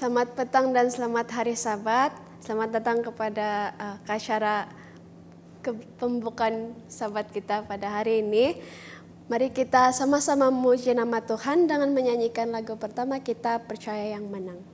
Selamat petang dan selamat hari Sabat. Selamat datang kepada acara pembukaan Sabat kita pada hari ini. Mari kita sama-sama memuji nama Tuhan dengan menyanyikan lagu pertama kita, Percaya yang Menang.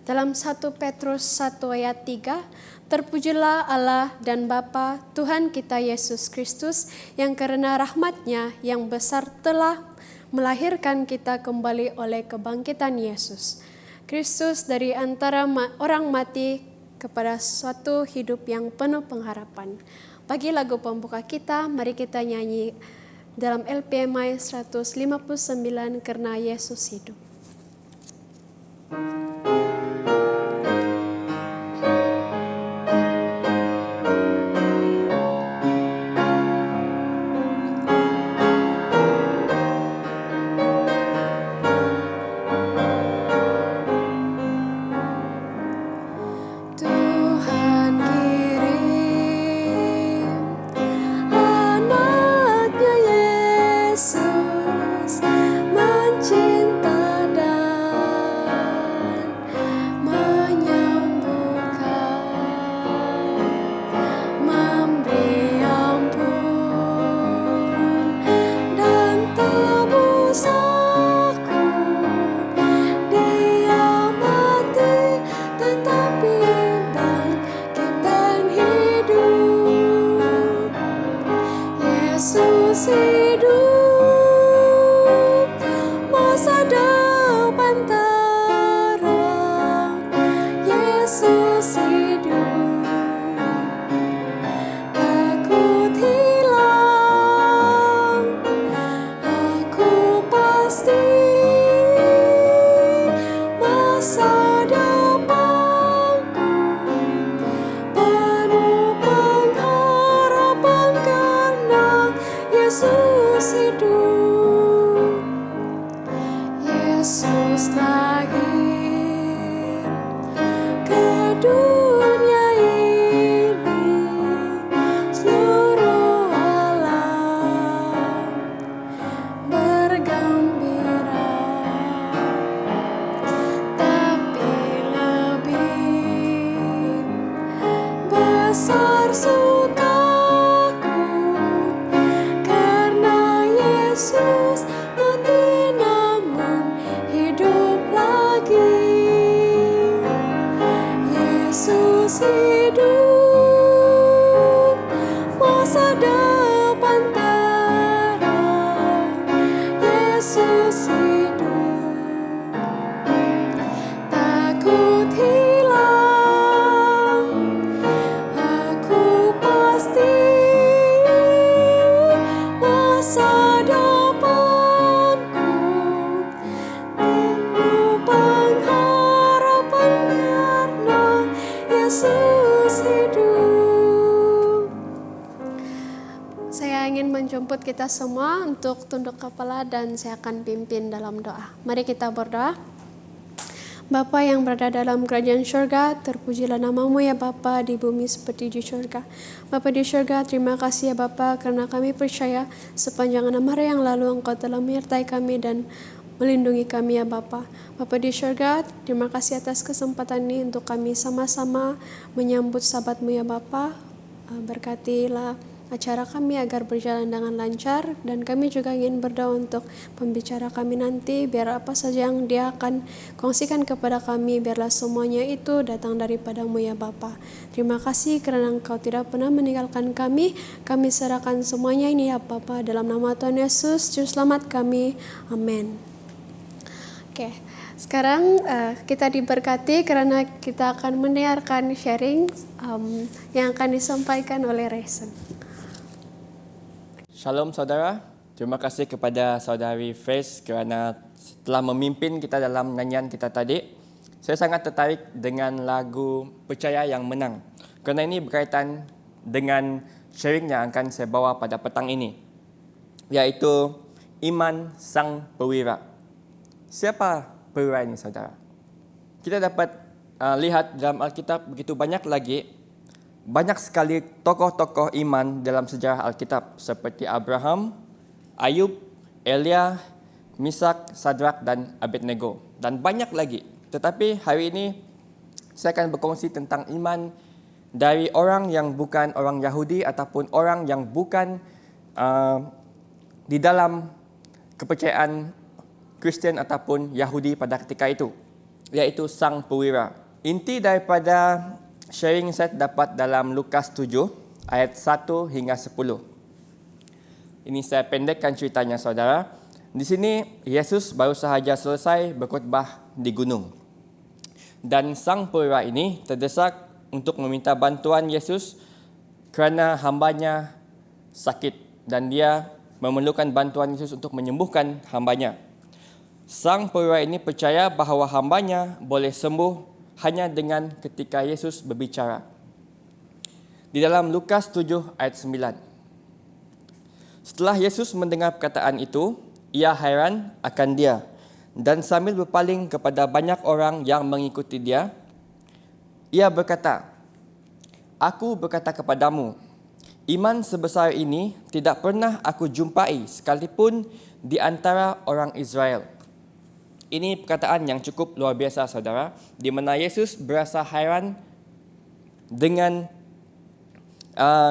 Dalam 1 Petrus 1 ayat 3, terpujilah Allah dan Bapa Tuhan kita Yesus Kristus yang karena rahmat-Nya yang besar telah melahirkan kita kembali oleh kebangkitan Yesus Kristus dari antara orang mati kepada suatu hidup yang penuh pengharapan. Bagi lagu pembuka kita, mari kita nyanyi dalam LPMI 159, Karena Yesus Hidup. Yesus mencinta dan dunia ini, seluruh alam bergembira, tapi lebih besar sukaku karena Yesus mati namun hidup lagi. Yesus hidup, masa depan terang. Yesus hidup, takut hilang, aku pasti masa depanku penuh pengharapan karena Yesus hidup. Saya ingin menjemput kita semua untuk tunduk kepala dan saya akan pimpin dalam doa. Mari kita berdoa. Bapa yang berada dalam kerajaan syurga, terpujilah namamu ya Bapa di bumi seperti di syurga. Bapa di syurga, terima kasih ya Bapa karena kami percaya sepanjang 6 hari yang lalu Engkau telah menyertai kami dan melindungi kami ya Bapa. Bapa di syurga, terima kasih atas kesempatan ini untuk kami sama-sama menyambut sabat-Mu ya Bapa. Berkatilah acara kami agar berjalan dengan lancar dan kami juga ingin berdoa untuk pembicara kami nanti biar apa saja yang dia akan kongsikan kepada kami biarlah semuanya itu datang daripada-Mu ya Bapa. Terima kasih karena Engkau tidak pernah meninggalkan kami serahkan semuanya ini ya Bapa dalam nama Tuhan Yesus Juru Selamat kami, amin. Oke, sekarang kita diberkati karena kita akan mendengarkan sharing yang akan disampaikan oleh Resen. Shalom saudara, terima kasih kepada saudari Face kerana telah memimpin kita dalam nyanyian kita tadi. Saya sangat tertarik dengan lagu Percaya yang Menang kerana ini berkaitan dengan sharing yang akan saya bawa pada petang ini, iaitu Iman Sang Perwira. Siapa perwira ini saudara? Kita dapat lihat dalam Alkitab begitu banyak sekali tokoh-tokoh iman dalam sejarah Alkitab seperti Abraham, Ayub, Elia, Misak, Sadrak dan Abednego dan banyak lagi. Tetapi hari ini saya akan berkongsi tentang iman dari orang yang bukan orang Yahudi ataupun orang yang bukan di dalam kepercayaan Kristian ataupun Yahudi pada ketika itu, iaitu Sang Perwira. Inti daripada sharing saya dapat dalam Lukas 7 ayat 1 hingga 10. Ini saya pendekkan ceritanya saudara. Di sini Yesus baru sahaja selesai berkhotbah di gunung. Dan Sang Perwira ini terdesak untuk meminta bantuan Yesus kerana hambanya sakit dan dia memerlukan bantuan Yesus untuk menyembuhkan hambanya. Sang Perwira ini percaya bahawa hambanya boleh sembuh hanya dengan ketika Yesus berbicara. Di dalam Lukas 7 ayat 9. Setelah Yesus mendengar perkataan itu, ia heran akan dia dan sambil berpaling kepada banyak orang yang mengikuti dia, ia berkata, "Aku berkata kepadamu, iman sebesar ini tidak pernah aku jumpai sekalipun di antara orang Israel." Ini perkataan yang cukup luar biasa saudara, di mana Yesus berasa hairan dengan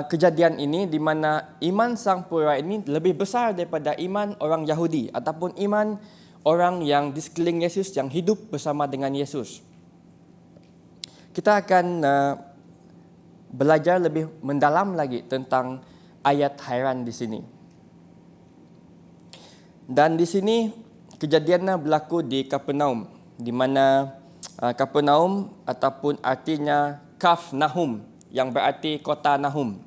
kejadian ini, di mana iman Sang Perwira ini lebih besar daripada iman orang Yahudi ataupun iman orang yang di sekeliling Yesus yang hidup bersama dengan Yesus. Kita akan belajar lebih mendalam lagi tentang ayat hairan di sini. Dan di sini kejadiannya berlaku di Kapernaum, di mana Kapernaum ataupun artinya Kaf Nahum yang berarti kota Nahum.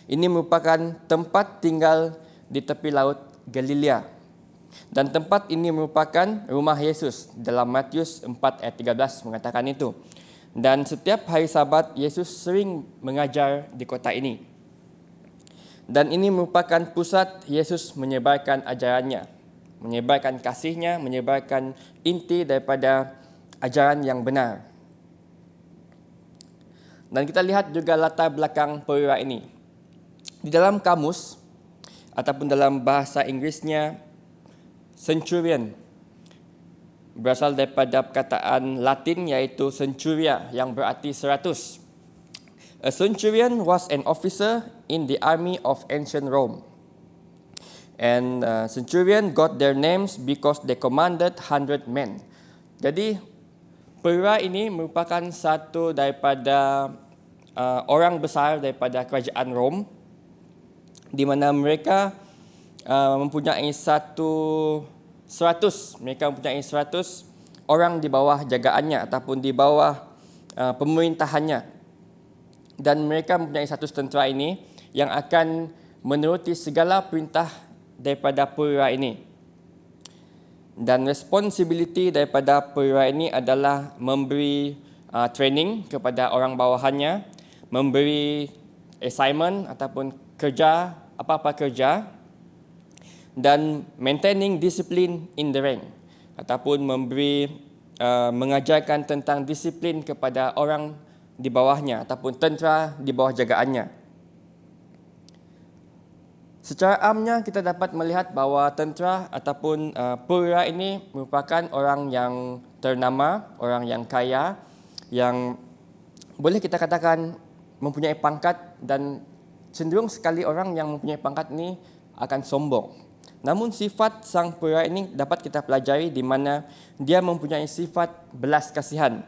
Ini merupakan tempat tinggal di tepi laut Galilea. Dan tempat ini merupakan rumah Yesus. Dalam Matius 4 ayat 13 mengatakan itu. Dan setiap hari Sabat Yesus sering mengajar di kota ini. Dan ini merupakan pusat Yesus menyebarkan ajarannya, menyebarkan kasihnya, menyebarkan inti daripada ajaran yang benar. Dan kita lihat juga latar belakang perwira ini. Di dalam kamus ataupun dalam bahasa Inggerisnya, centurion berasal daripada perkataan Latin iaitu centuria yang berarti 100. A centurion was an officer in the army of ancient Rome. And centurion got their names because they commanded 100 men. Jadi perwira ini merupakan satu daripada orang besar daripada kerajaan Rom, di mana mereka mempunyai 100 orang di bawah jagaannya ataupun di bawah pemerintahannya. Dan mereka mempunyai 100 tentera ini yang akan menuruti segala perintah daripada perwira ini. Dan responsibility daripada perwira ini adalah memberi training kepada orang bawahannya, memberi assignment ataupun kerja, apa-apa kerja, dan maintaining discipline in the rank ataupun mengajarkan tentang disiplin kepada orang di bawahnya ataupun tentera di bawah jagaannya. Secara amnya kita dapat melihat bahawa tentera ataupun perwira ini merupakan orang yang ternama, orang yang kaya, yang boleh kita katakan mempunyai pangkat, dan cenderung sekali orang yang mempunyai pangkat ini akan sombong. Namun sifat sang perwira ini dapat kita pelajari di mana dia mempunyai sifat belas kasihan.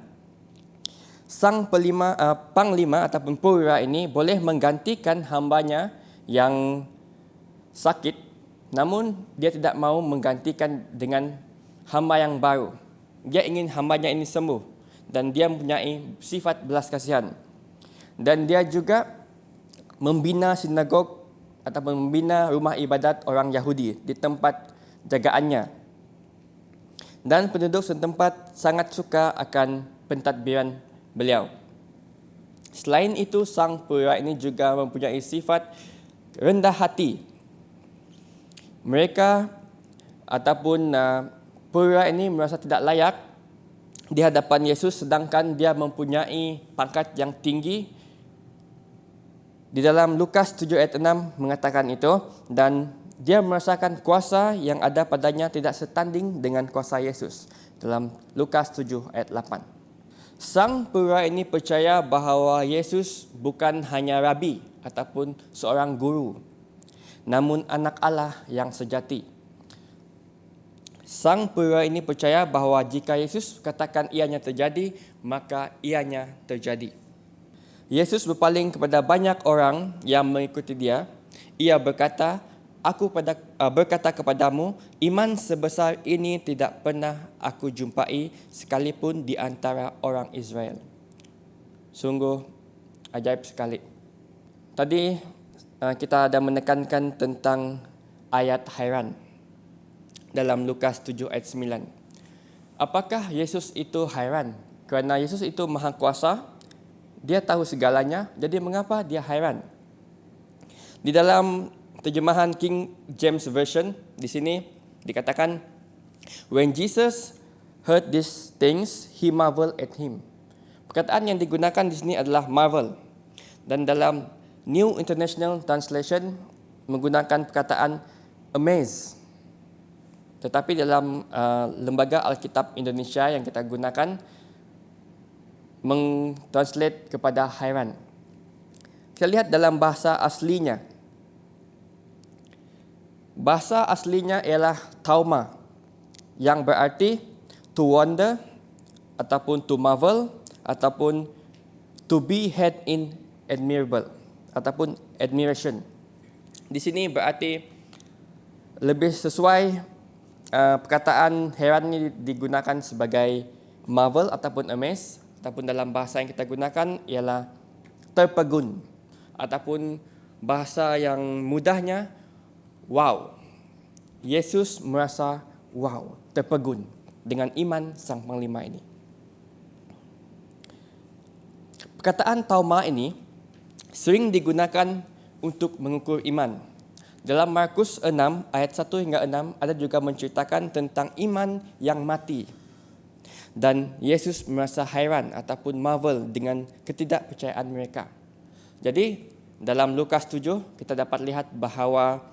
Sang panglima ataupun perwira ini boleh menggantikan hambanya yang sakit, namun dia tidak mahu menggantikan dengan hamba yang baru. Dia ingin hambanya ini sembuh dan dia mempunyai sifat belas kasihan. Dan dia juga membina sinagog ataupun membina rumah ibadat orang Yahudi di tempat jagaannya. Dan penduduk setempat sangat suka akan pentadbiran beliau. Selain itu, sang perwira ini juga mempunyai sifat rendah hati. Mereka ataupun perwira ini merasa tidak layak di hadapan Yesus, sedangkan dia mempunyai pangkat yang tinggi. Di dalam Lukas 7 ayat 6 mengatakan itu, dan dia merasakan kuasa yang ada padanya tidak setanding dengan kuasa Yesus. Dalam Lukas 7 ayat 8. Sang perwira ini percaya bahawa Yesus bukan hanya rabi ataupun seorang guru, namun anak Allah yang sejati. Sang perwira ini percaya bahawa jika Yesus katakan ianya terjadi, maka ianya terjadi. Yesus berpaling kepada banyak orang yang mengikuti dia. Ia berkata, "Aku berkata kepadamu, iman sebesar ini tidak pernah aku jumpai sekalipun di antara orang Israel." Sungguh ajaib sekali. Tadi kita ada menekankan tentang ayat hairan dalam Lukas 7 ayat 9. Apakah Yesus itu hairan? Kerana Yesus itu maha kuasa, dia tahu segalanya, jadi mengapa dia hairan? Di dalam terjemahan King James Version, di sini dikatakan, "When Jesus heard these things, he marveled at him." Perkataan yang digunakan di sini adalah marvel. Dan dalam New International Translation menggunakan perkataan amaze. Tetapi dalam Lembaga Alkitab Indonesia yang kita gunakan mentranslate kepada hairan. Kita lihat dalam bahasa aslinya. Bahasa aslinya ialah tauma, yang berarti to wonder ataupun to marvel ataupun to be held in admirable ataupun admiration. Di sini berarti lebih sesuai perkataan heran ini digunakan sebagai marvel ataupun amaze, ataupun dalam bahasa yang kita gunakan ialah terpegun, ataupun bahasa yang mudahnya wow. Yesus merasa wow, terpegun dengan iman sang panglima ini. Perkataan tauma ini sering digunakan untuk mengukur iman. Dalam Markus 6 ayat 1 hingga 6 ada juga menceritakan tentang iman yang mati. Dan Yesus merasa hairan ataupun marvel dengan ketidakpercayaan mereka. Jadi dalam Lukas 7 kita dapat lihat bahawa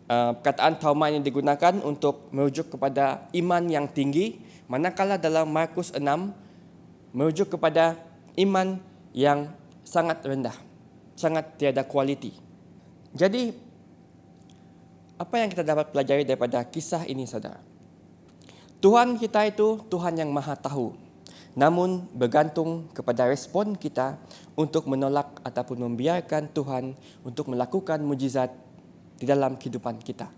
perkataan trauma ini digunakan untuk merujuk kepada iman yang tinggi, manakala dalam Markus 6 merujuk kepada iman yang sangat rendah, sangat tiada kualiti. Jadi apa yang kita dapat pelajari daripada kisah ini, saudara? Tuhan kita itu Tuhan yang maha tahu. Namun bergantung kepada respon kita untuk menolak ataupun membiarkan Tuhan untuk melakukan mujizat di dalam kehidupan kita.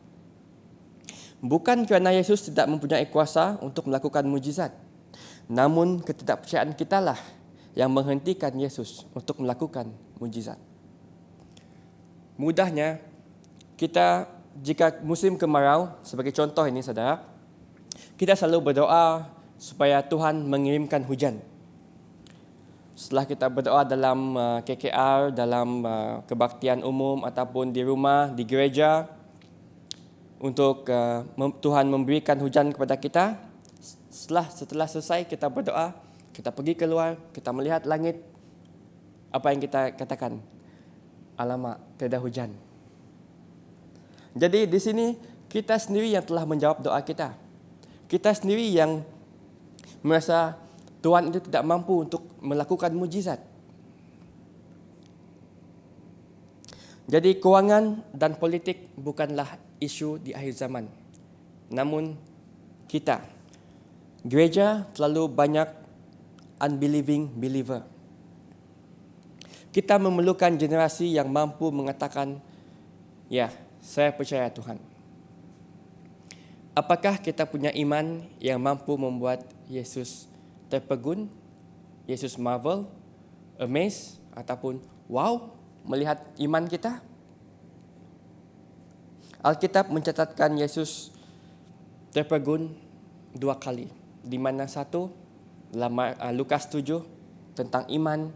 Bukan kerana Yesus tidak mempunyai kuasa untuk melakukan mujizat, namun ketidakpercayaan kitalah yang menghentikan Yesus untuk melakukan mujizat. Mudahnya, kita jika musim kemarau, sebagai contoh ini saudara, kita selalu berdoa supaya Tuhan mengirimkan hujan. Setelah kita berdoa dalam KKR, dalam kebaktian umum ataupun di rumah, di gereja, untuk Tuhan memberikan hujan kepada kita, setelah selesai kita berdoa, kita pergi keluar, kita melihat langit, apa yang kita katakan? Alamak, tiada hujan. Jadi di sini kita sendiri yang telah menjawab doa kita. Kita sendiri yang merasa Tuhan itu tidak mampu untuk melakukan mujizat. Jadi kewangan dan politik bukanlah isu di akhir zaman. Namun kita, gereja terlalu banyak unbelieving believer. Kita memerlukan generasi yang mampu mengatakan, ya, saya percaya Tuhan. Apakah kita punya iman yang mampu membuat Yesus terpegun, Yesus marvel, amazed, ataupun wow melihat iman kita? Alkitab mencatatkan Yesus terpegun 2 kali. Di mana satu dalam Lukas 7 tentang iman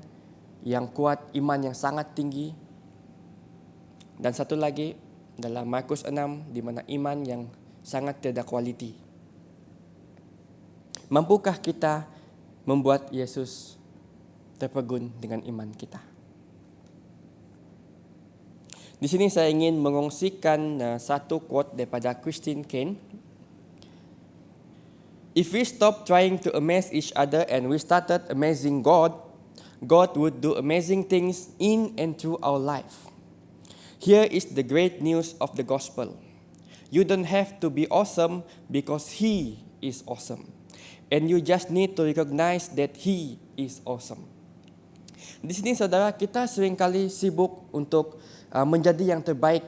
yang kuat, iman yang sangat tinggi. Dan satu lagi dalam Markus 6 di mana iman yang sangat tiada kualiti. Mampukah kita membuat Yesus terpegun dengan iman kita? Di sini saya ingin mengongsikan satu quote daripada Christine Caine. If we stop trying to amaze each other and we started amazing God, God would do amazing things in and through our life. Here is the great news of the gospel. You don't have to be awesome because He is awesome. And you just need to recognize that He is awesome. Di sini saudara, kita seringkali sibuk untuk menjadi yang terbaik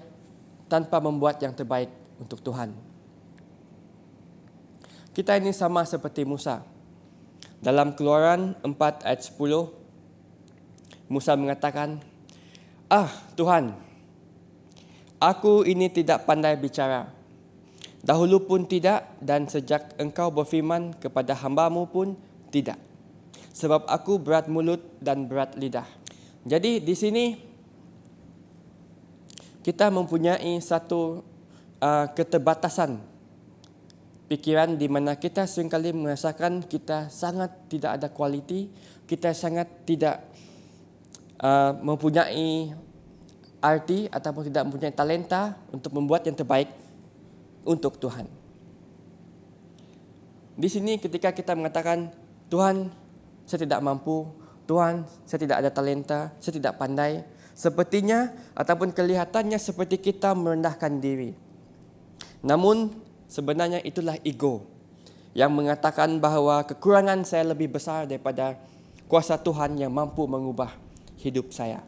tanpa membuat yang terbaik untuk Tuhan. Kita ini sama seperti Musa. Dalam Keluaran 4 ayat 10, Musa mengatakan, Tuhan, aku ini tidak pandai bicara. Dahulu pun tidak, dan sejak engkau berfirman kepada hamba-Mu pun tidak. Sebab aku berat mulut dan berat lidah. Jadi di sini kita mempunyai satu keterbatasan pikiran di mana kita seringkali merasakan kita sangat tidak ada kualiti, kita sangat tidak mempunyai arti ataupun tidak mempunyai talenta untuk membuat yang terbaik untuk Tuhan. Di sini ketika kita mengatakan, Tuhan, saya tidak mampu, Tuhan, saya tidak ada talenta, saya tidak pandai, sepertinya ataupun kelihatannya seperti kita merendahkan diri. Namun sebenarnya itulah ego yang mengatakan bahawa kekurangan saya lebih besar daripada kuasa Tuhan yang mampu mengubah hidup saya.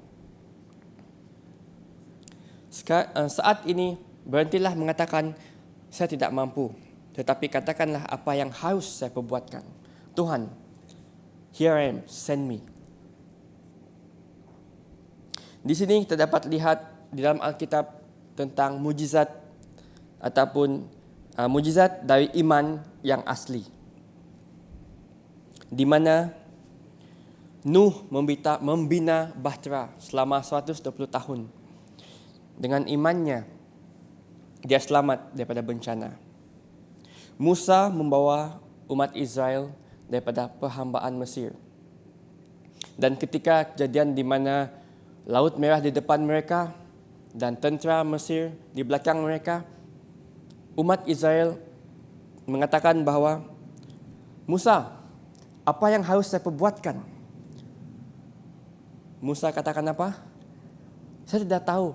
Saat ini berhentilah mengatakan saya tidak mampu, tetapi katakanlah apa yang harus saya perbuatkan. Tuhan, here I am, send me. Di sini kita dapat lihat di dalam Alkitab tentang mujizat ataupun mujizat dari iman yang asli. Di mana Nuh membina bahtera selama 120 tahun. Dengan imannya, dia selamat daripada bencana. Musa membawa umat Israel daripada perhambaan Mesir. Dan ketika kejadian di mana Laut Merah di depan mereka dan tentera Mesir di belakang mereka, umat Israel mengatakan bahwa, Musa, apa yang harus saya perbuatkan? Musa katakan apa? Saya tidak tahu.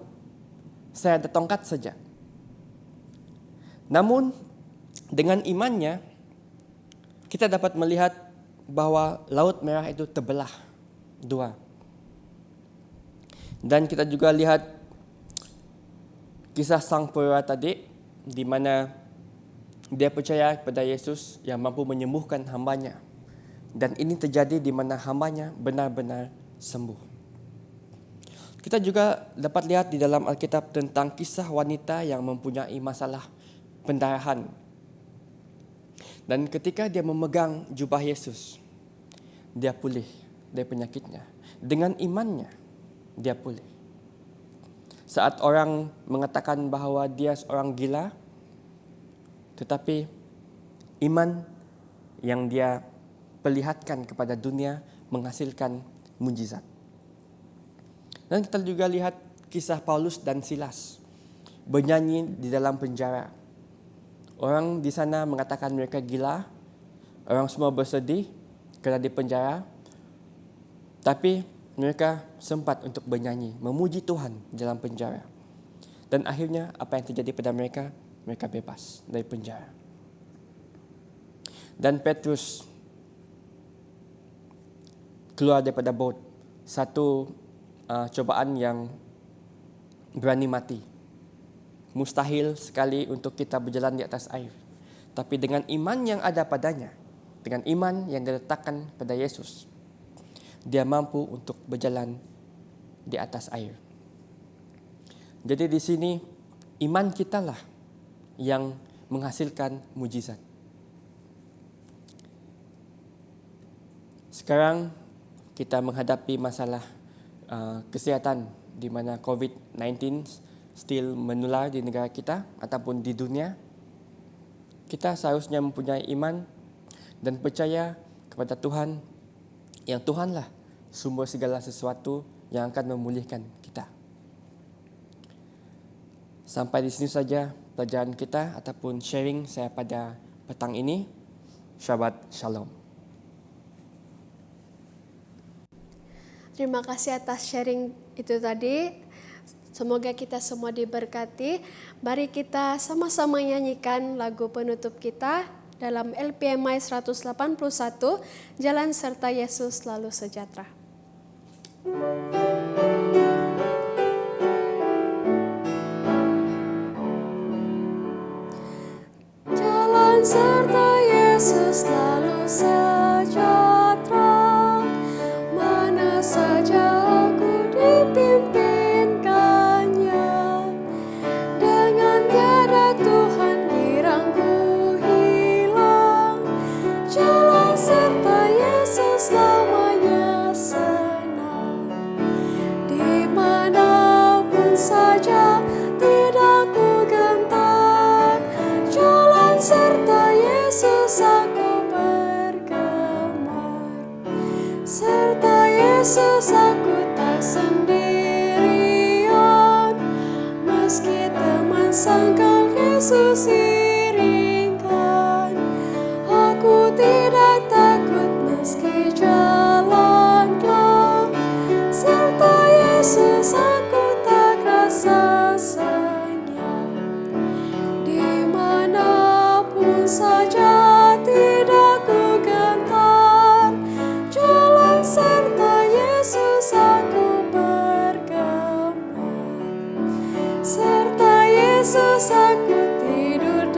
Saya ada tongkat saja. Namun dengan imannya kita dapat melihat bahwa Laut Merah itu terbelah dua. Dan kita juga lihat kisah sang perwira tadi, di mana dia percaya kepada Yesus yang mampu menyembuhkan hambanya. Dan ini terjadi di mana hambanya benar-benar sembuh. Kita juga dapat lihat di dalam Alkitab tentang kisah wanita yang mempunyai masalah pendarahan. Dan ketika dia memegang jubah Yesus, dia pulih dari penyakitnya. Dengan imannya, dia pulih. Saat orang mengatakan bahwa dia seorang gila, tetapi iman yang dia perlihatkan kepada dunia menghasilkan mujizat. Dan kita juga lihat kisah Paulus dan Silas bernyanyi di dalam penjara. Orang di sana mengatakan mereka gila, orang semua bersedih kerana di penjara, tapi mereka sempat untuk bernyanyi, memuji Tuhan dalam penjara. Dan akhirnya apa yang terjadi pada mereka? Mereka bebas dari penjara. Dan Petrus keluar daripada bot, satu cobaan yang berani mati. Mustahil sekali untuk kita berjalan di atas air. Tapi dengan iman yang ada padanya, dengan iman yang diletakkan pada Yesus, dia mampu untuk berjalan di atas air. Jadi di sini iman kita lah yang menghasilkan mujizat. Sekarang kita menghadapi masalah kesihatan di mana COVID-19 still menular di negara kita ataupun di dunia. Kita seharusnya mempunyai iman dan percaya kepada Tuhan, yang Tuhanlah sumber segala sesuatu yang akan memulihkan kita. Sampai di sini saja pelajaran kita ataupun sharing saya pada petang ini. Shabbat Shalom. Terima kasih atas sharing itu tadi. Semoga kita semua diberkati. Mari kita sama-sama nyanyikan lagu penutup kita dalam LPMI 181, Jalan Serta Yesus Selalu Sejahtera. Jalan serta Yesus selalu sejahtera, mana saja aku dipimpinkannya. Dengan tiada Tuhan kirangku hilang, jalan serta Yesus selamanya senang. Dimanapun saja tidak ku gentar, jalan serta Yesus aku bergemar. Serta Yesus aku tak sendirian, meski teman sangkal Yesus iringkan. Aku tidak takut meski jalan gelap, serta Yesus aku tak rasa senyap. Dimanapun saja tidak ku gentar, jalan serta Yesus aku bergemar. Serta Yesus aku tidur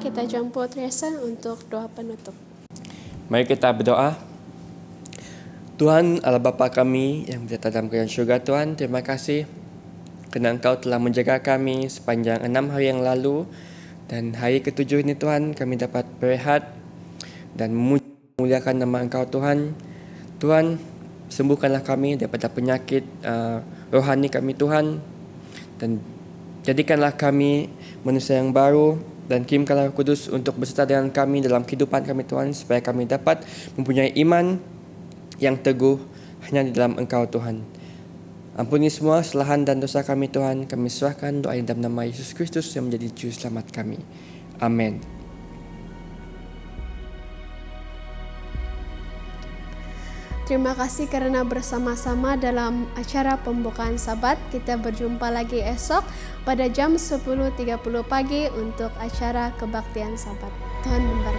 kita jemput Reza untuk doa penutup. Mari kita berdoa. Tuhan Allah Bapa kami yang berada dalam kerajaan syurga, Tuhan, terima kasih kerana Engkau telah menjaga kami sepanjang 6 hari yang lalu, dan hari ke-7 ini Tuhan kami dapat berehat dan memuliakan nama Engkau Tuhan. Tuhan, sembuhkanlah kami daripada penyakit rohani kami Tuhan, dan jadikanlah kami manusia yang baru, dan kirimkanlah Roh Kudus untuk berserta dengan kami dalam kehidupan kami Tuhan, supaya kami dapat mempunyai iman yang teguh hanya di dalam Engkau Tuhan. Ampuni semua kesalahan dan dosa kami Tuhan. Kami serahkan doa dalam nama Yesus Kristus yang menjadi juru selamat kami. Amin. Terima kasih karena bersama-sama dalam acara pembukaan Sabat. Kita berjumpa lagi esok pada jam 10.30 pagi untuk acara kebaktian Sabat. Tuhan memberkati.